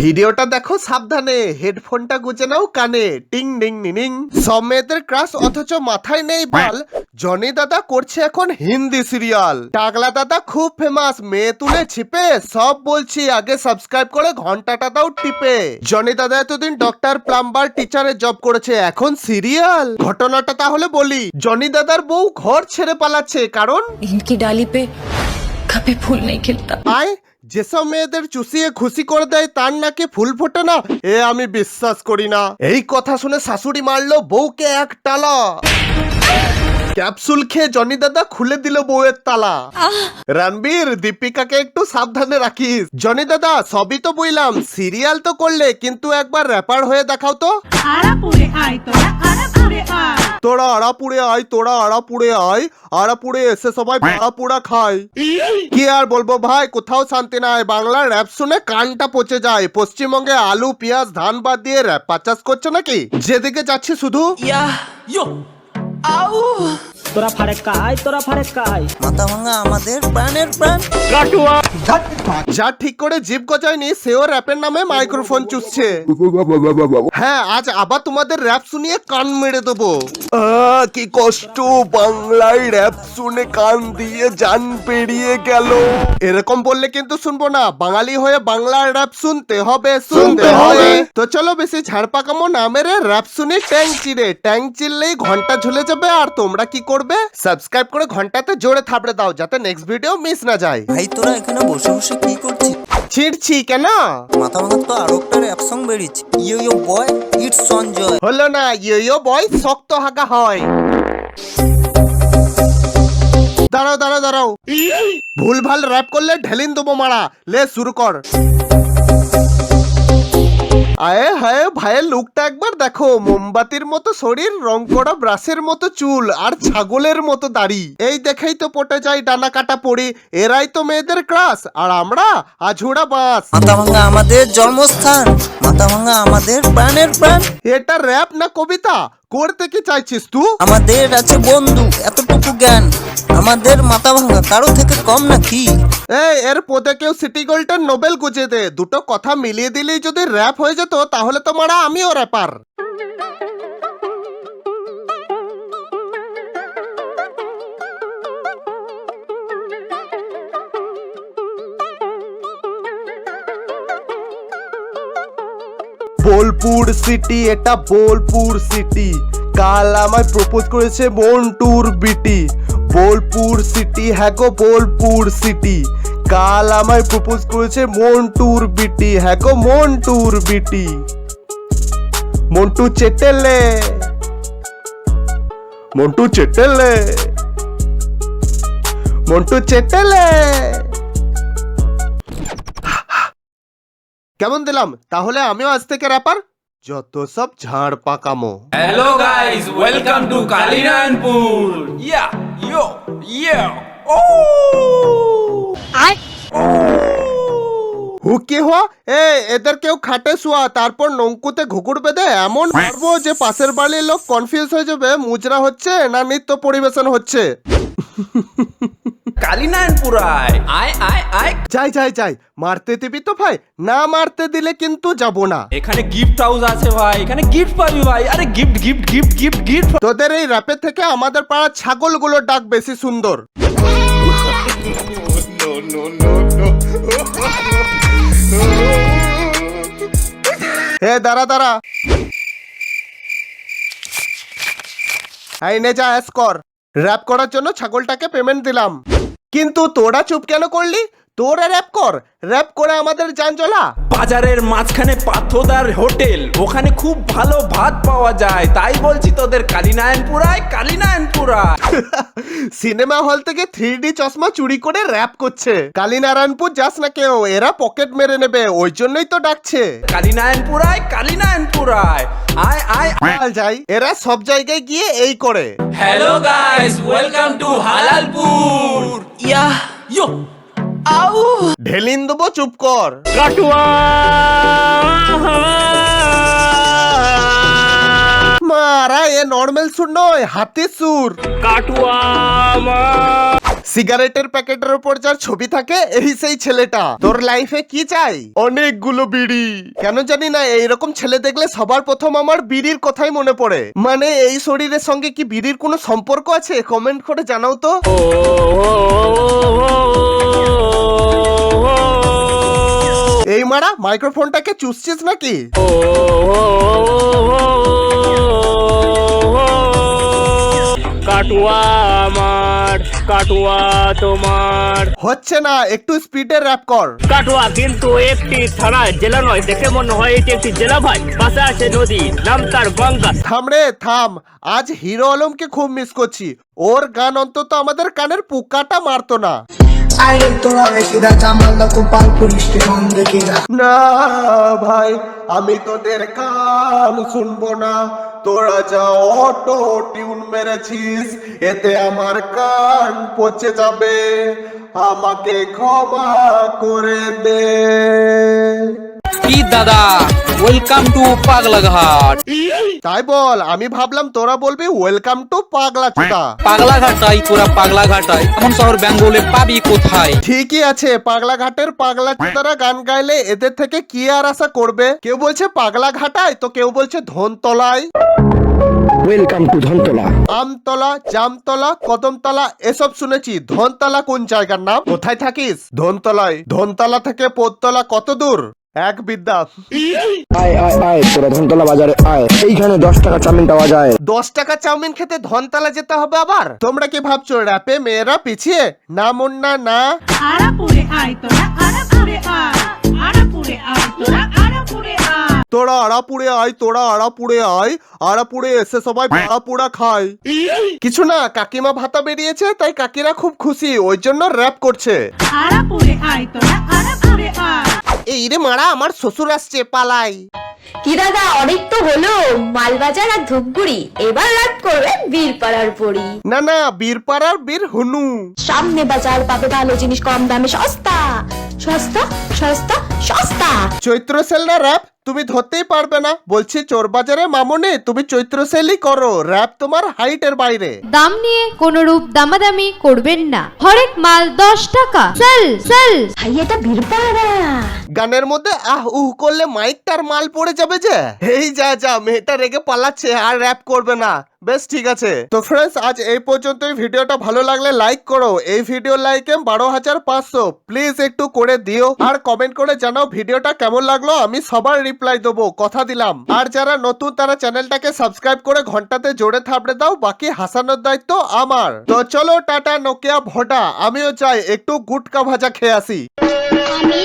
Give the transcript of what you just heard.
ভিডিওটা দেখো সাবধানে, হেডফোনটা গুজে নাও কানে, টিং ডিং নিনিং। সব মেয়েদের ক্রাশ অথচ মাথায় নেই বাল। জনি দাদা করছে এখন হিন্দি সিরিয়াল। টাগলা দাদা খুব ফেমাস, মেয়ে তুলে ছিপে। সব বলছি, আগে সাবস্ক্রাইব করে ঘন্টাটা দাও টিপে। জনি দাদা এতদিন ডক্টর, প্লাম্বার, টিচারে জব করেছে, এখন সিরিয়াল। ঘটনাটা তাহলে বলি, জনি দাদার বউ ঘর ছেড়ে পালাচ্ছে, কারণ इनकी डाली पे कभी फूल नहीं खिलता। আয় যেসব মেয়েদের চুষিয়ে খুশি করে দেয় তার নাকি ফুল ফোটে না, এ আমি বিশ্বাস করি না। এই কথা শুনে শাশুড়ি মারলো বউকে এক টালা। ক্যাপসুল খেয়ে জনি দাদা খুলে দিল বউয়ের তালা। রণবীর, দীপিকাকে একটু সাবধানে রাখিস। জনি দাদা সবই তো বুঝলাম, সিরিয়াল তো করলে, কিন্তু একবার র্যাপার হয়ে দেখাও তো। তোরা আড়াপুরে আয়, তোরা আড়াপুরে আয়, আড়াপুরে এসে সবাই আড়াপুরা খায়। কি আর বলবো ভাই, কোথাও শান্তি নাই। বাংলার র্যাপ শুনে কানটা পচে যায়। পশ্চিমবঙ্গে আলু, পেঁয়াজ, ধান বাদ দিয়ে র্যাপ চাষ করছে নাকি? যেদিকে যাচ্ছে শুধু তোরা ফারেক্কাই মাথা ভাঙা আমাদের প্রাণের প্রাণ। যা ঠিক করে জিভ গজায়নি সেও র্যাপের নামে মাইক্রোফোন চুষছে। হ্যাঁ, আজ আবার তোমাদের র্যাপ শুনিয়ে কান মেরে দেবো। কি কষ্ট, বাংলায় র্যাপ শুনে কান দিয়ে জান পেরিয়ে গেল। এরকম বললে কিন্তু শুনবো না, বাঙালি হয়ে বাংলার র্যাপ শুনতে হবে, শুনতে হবে। তো চলো বেশি ঝাড়পাকামো না মেরে র্যাপ শুনি ট্যাং চিরে। ট্যাং চিরলেই ঘন্টা ঝুলে যাবে, আর তোমরা কি করবে? সাবস্ক্রাইব করে ঘন্টাতে জোরে থাপড়ে দাও, যাতে নেক্সট ভিডিও মিস না যায়। ভাই তোরা এখানে বসে বসে কি করছিস? ছিড়ছি কেন? মাথা ভাঙা তো আরো একটা র্যাপ সং বেরিয়েছে, ইয়ো ইয়ো বয় ইটস সঞ্জয়। হলো না, ইয়ো বয় শক্ত হাগা হয়। দাঁড়াও দাঁড়াও দাঁড়াও, ভুলভাল র্যাপ করলে ঢেলিন দেবো মারা। লে শুরু কর। আয়ে হায় ভাইয়ের লুকটা একবার দেখো, মোমবাতির মতো শরীর, রং করা ব্রাশের মতো চুল, আর ছাগলের মতো দাড়ি। এই দেখেই তো পটে যায় ডানা কাটা পড়ি। এরাই তো মেয়েদের ক্রাশ, আর আমরা আঝুড়া বাস। মাথা ভাঙা আমাদের জন্মস্থান, মাথা ভাঙা আমাদের প্রাণের প্রাণ। এটা র্যাপ না কবিতা? করতে কি চাইছিস তুই? আমাদের আছে বন্ধু এতটুকু জ্ঞান, আমাদের মাথা ভাঙা কারো থেকে কম নাকি? এর পদে কেউ সিটি গোল্ডের নোবেল গুজে দে। দুটো কথা মিলিয়ে দিলেই যদি র্যাপ হয়ে যেত, তাহলে তো মারা আমিও র্যাপার। বোলপুর সিটি, এটা বোলপুর সিটি। কাল আমায় প্রপোজ করেছে মন্টুর বিটি। বোলপুর সিটি, হ্যাঁ গো বোলপুর সিটি। কাল আমায় প্রপোজ করেছে মন্টুর বিটি, হ্যাঁ গো মন্টুর বিটি। মন্টু চেটেলে, মন্টু চেটেলে, মন্টু চেটেলে। কেমন দিলাম? তাহলে আমিও আজ থেকে র্যাপার। যত সব ঝাড় পাকামো। Hello guys, welcome to Kalinanpur. Yeah, yo, yeah. হুকি হওয়া, এদের কেউ খাটে শোয়া, তারপর নৌকুতে ঘুঘুর বেঁধে এমন মারবো যে পাশের বাড়ির লোক কনফিউজ হয়ে যাবে মুজরা হচ্ছে না নৃত্য পরিবেশন হচ্ছে। কালিনায়নপুরায় আয় আয় আয়। যাই যাই যাই, মারতে দিবি তো ভাই? না মারতে দিলে কিন্তু যাবো না। এখানে গিফট হাউস আছে ভাই, এখানে গিফট পাবি ভাই। আরে gift gift gift gift gift. তোদের এই র্যাপের থেকে আমাদের পাড়ার ছাগলগুলোর ডাক বেশি সুন্দর। দাঁড়া দাঁড়া, নে যা অ্যাস কর। র্যাপ করার জন্য ছাগলটাকে পেমেন্ট দিলাম, কিন্তু তোরা চুপ কেন করলি? তোরা র্যাপ কর, র্যাপ করে আমাদের জান জ্বলা। বাজারের মাঝখানে পাথোদার হোটেল, ওখানে খুব ভালো ভাত পাওয়া যায়, তাই বলছি তোদের কালিনায়নপুরায় কালিনায়নপুরায়। সিনেমা হল থেকে 3D চশমা চুরি করে র্যাপ করছে। কালিনারায়ণপুর যাস না কেউ, এরা পকেট মেরে নেবে, ওই জন্যই তো ডাকছে। কালিনায়নপুরায় কালিনায়নপুরায় আয় আয় আয় যাই, এরা সব জায়গায় গিয়ে এই করে। Hello guys, welcome to Halalpur. ইয়া ইয়ো আউ। ঢেলিন দেবো, চুপ কর। মারা, এ নর্মাল সুর নয়, হাতির সুর। সিগারেটের প্যাকেটের উপর যার ছবি থাকে এই সেই ছেলেটা। তোর লাইফে কি চাই? অনেকগুলো বিড়ি। কেন জানি না এইরকম ছেলে দেখলে সবার প্রথম আমার বিড়ির কথাই মনে পড়ে। মানে এই শরীরের সঙ্গে কি বিড়ির কোনো সম্পর্ক আছে? কমেন্ট করে জানাও তো। এই মারা মাইক্রোফোনটাকে চুষছিস নাকি? কাটুয়া আমার, কাটুয়া তোমার। হচ্ছে না, একটু স্পিডে র‍্যাপ কর। কাটুয়া কিন্তু একটি থানা, জেলা নয়। দেখে মনে হয় এটি একটি জেলা ভাই। পাশে আছে নদী, নাম তার গঙ্গা। থাম রে থাম, আজ হিরো আলমকে খুব মিস করছি। ওর গান অন্তত আমাদের কানের পোকাটা মারতো না। না ভাই, আমি তোদের গান শুনবো না। তোরা যা অটো টিউন মেরেছিস, এতে আমার কান পচে যাবে। আমাকে ক্ষমা করে দে। কি দাদা, ওয়েলকাম টু পাগলাঘাট। তাই বল, আমি ভাবলাম তোরা বলবি ওয়েলকাম টু পাগলা চোদা। পাগলাঘাটাই তোরা পাগলাঘাটাই, এমন শহর বেঙ্গলে পাবি কোথায়? ঠিকই আছে, পাগলা ঘাটের পাগলা চোদারা গান গাইলে এদের থেকে কি আর আশা করবে? কেউ বলছে পাগলা ঘাটায়, তো কেউ বলছে ধনতলায়। Welcome to Dhanatala. আমতলা, জামতলা, কদমতলা এসব শুনেছি। ধনতলা কোন জায়গার নাম? কোথায় থাকিস? ধনতলায়। ধনতলা থেকে পোততলা কত দূর? এক বিদ্যা। আয় আয় আয়, তোরা ধনতলা বাজারে আয়। এইখানে 10 টাকা চাউমিন পাওয়া যায়। 10 টাকা চাউমিন খেতে ধনতলা যেতে হবে আবার? তোমরা কি ভাবছো র্যাপে মেয়েরা পিছিয়ে? না মুন্না না। আরাপুরে আয় তোরা, আরাপুরে আয়, আরাপুরে আয় তোরা, আরাপুরে আয়। তোরা আড়াপুরে আয়, তোরা আড়াপুরে আয়। আড়াপুরে এসে সবাই ভাড়াপুরা খায়। কিছু না, কাকিমা ভাতা বেরিয়েছে তাই কাকিরা খুব খুশি, ওই জন্য র্যাপ করছে। আরাপুরে আয় তোরা, আরাপুরে আয়। এই রে মারা, আমার শ্বশুর আসছে, পালাই। কি দাদা, অনেক তো হলো মালবাজার আর ধূপগুড়ি, এবার রাত করবে বীরপাড়ার পরি। না না, বীরপাড়ার বীর হুনু। সামনে বাজার পাবে ভালো জিনিস কম দামে, সস্তা সস্তা সস্তা সস্তা। চৈত্র সেল না র্যাপ? তুমি ধরতেই পারবে না। বলছি চোর বাজারে মামনি, তুমি চৈত্র সেলই করো, র্যাপ তোমার হাইটের বাইরে। দাম নিয়ে কোনো রূপ দামাদামি করবেন না। হরেক মাল 10 টাকা। Sale sale. ভাই এটা বীরপাড়া। গানের মধ্যে আহ উহ করলে মাইকটার মাল পড়ে যাবে যে। এই যা যা, মেয়েটা রেগে পালাচ্ছে, আর র্যাপ করবে না। বেশ ঠিক আছে। তো ফ্রেন্ডস, আজ এই পর্যন্তই। ভিডিওটা ভালো লাগলে লাইক করো। এই ভিডিও লাইকে 12,500 প্লিজ একটু করে দিও। আর কমেন্ট করে জানাও ভিডিওটা কেমন লাগলো, আমি সবার রিপ্লাই দেবো, কথা দিলাম। আর যারা নতুন তারা চ্যানেলটাকে সাবস্ক্রাইব করে ঘন্টাতে জোরে থাপড়ে দাও, বাকি হাসানোর দায়িত্ব আমার। তো চলো টাটা, নোকিয়া ভোটা। আমিও চাই একটু গুটকা ভাজা খেয়ে আসি। আমি